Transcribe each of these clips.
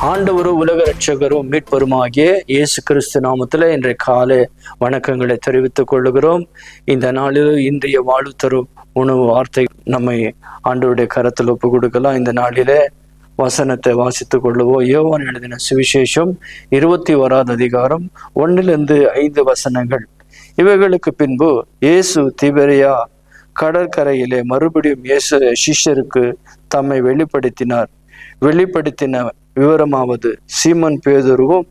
ஆண்டவரும் உலக ரட்சகரும் மீட்பருமாகிய இயேசு கிறிஸ்து நாமத்தில் இன்றைய காலை வணக்கங்களை தெரிவித்துக் கொள்ளுகிறோம். இந்த நாளில் இன்றைய வாழ்வு தரும் உணவு வார்த்தை நம்மை ஆண்டவருடைய கரத்தில் ஒப்பு கொடுக்கலாம். இந்த நாளிலே வசனத்தை வாசித்துக் கொள்ளுவோம். யோவான் எழுதின சுவிசேஷம் 21 அதிகாரம் 1-5 வசனங்கள். இவைகளுக்கு பின்பு இயேசு திபெரியா கடற்கரையிலே மறுபடியும் இயேசு சிஷ்யருக்கு தம்மை வெளிப்படுத்தின விவரமாவது, சீமன் பேதுருவும்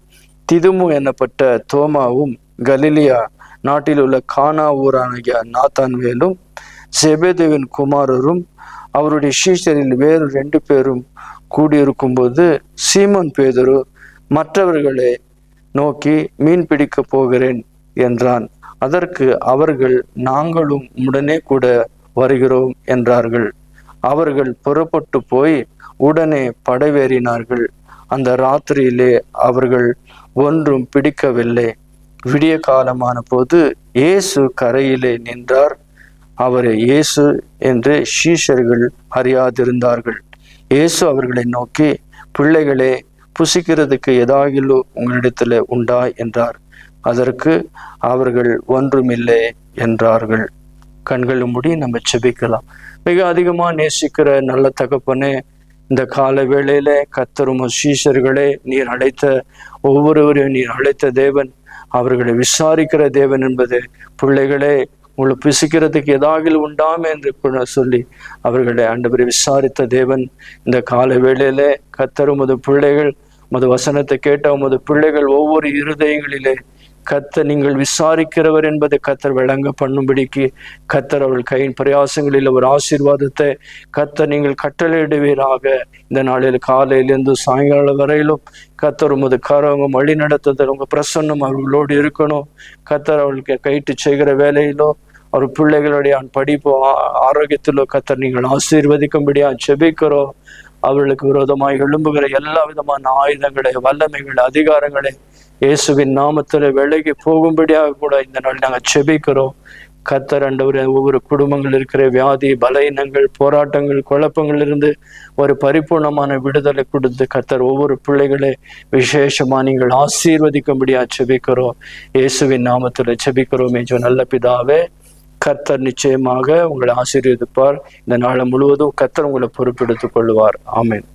திதுமு எனப்பட்ட தோமாவும் கலிலியா நாட்டில் உள்ள கானா ஊரான நாத்தான்வேலும் செபெதேவின் குமாரரும் அவருடைய சீஷரில் வேறு 2 பேரும் கூடியிருக்கும்போது சீமன் பேதுரு மற்றவர்களை நோக்கி மீன் பிடிக்க போகிறேன் என்றான். அதற்கு அவர்கள், நாங்களும் உடனே கூட வருகிறோம் என்றார்கள். அவர்கள் புறப்பட்டு போய் உடனே படவேறினார்கள். அந்த ராத்திரியிலே அவர்கள் ஒன்றும் பிடிக்கவில்லை. விடிய காலமான போது இயேசு கரையிலே நின்றார். அவரை இயேசு என்று சீஷர்கள் அறியாதிருந்தார்கள். இயேசு அவர்களை நோக்கி, பிள்ளைகளே, புசிக்கிறதுக்கு ஏதாகிலும் உங்களிடத்துல உண்டா என்றார். அதற்கு அவர்கள் ஒன்றுமில்லை என்றார்கள். கண்களை மூடி நம்ம செபிக்கலாம். மிக அதிகமாக நேசிக்கிற நல்ல தகப்பனே, இந்த கால வேளையில கர்த்தரும் சீஷர்களே, நீர் அழைத்த ஒவ்வொருவரையும் நீர் அழைத்த தேவன், அவர்களை விசாரிக்கிற தேவன் என்பது, பிள்ளைகளே உங்களை புசிக்கிறதுக்கு ஏதாவது உண்டாமே என்று சொல்லி அவர்களை ஆண்டவரை விசாரித்த தேவன். இந்த கால வேளையில கர்த்தர் உமது பிள்ளைகள், உமது வசனத்தை கேட்ட உமது பிள்ளைகள் ஒவ்வொரு இருதயங்களிலே கர்த்தர் நீங்கள் விசாரிக்கிறவர் என்பதை கர்த்தர் விளங்க பண்ணும்படிக்கு கர்த்தர் அவர்கள் கையின் பிரயாசங்களில் ஒரு ஆசீர்வாதத்தை கர்த்தர் நீங்கள் கட்டளையிடுவீராக. இந்த நாளில் காலையிலிருந்து சாயங்காலம் வரையிலும் கர்த்தர் உமது கரவங்க வழி நடத்துதல் உங்கள் பிரசன்னம் அவர்களோடு இருக்கணும். கர்த்தர் அவர்களுக்கு கைட்டு செய்கிற வேலையிலோ அவர் பிள்ளைகளுடைய படிப்பு ஆரோக்கியத்திலோ கர்த்தர் நீங்கள் ஆசீர்வதிக்கும்படியா செபிக்கிறோம். அவர்களுக்கு விரோதமாக எழும்புகிற எல்லா விதமான ஆயுதங்களை, வல்லமைகளை, அதிகாரங்களை இயேசுவின் நாமத்தில் விலகி போகும்படியாக கூட இந்த நாள் நாங்கள் செபிக்கிறோம். கர்த்தர் ஆண்டவரே, ஒவ்வொரு குடும்பங்கள் இருக்கிற வியாதி, பலவீனங்கள், போராட்டங்கள், குழப்பங்கள் இருந்து ஒரு பரிபூர்ணமான விடுதலை கொடுத்து கர்த்தர் ஒவ்வொரு பிள்ளைகளை விசேஷமா நீங்கள் ஆசீர்வதிக்கும்படியா செபிக்கிறோம். இயேசுவின் நாமத்தில் செபிக்கிறோம். நல்ல பிதாவே, கர்த்தர் நிச்சயமாக உங்களை ஆசீர்வதிப்பார். இந்த நாள் முழுவதும் கர்த்தர் உங்களை பொறுப்பெடுத்துக் கொள்வார். ஆமென்.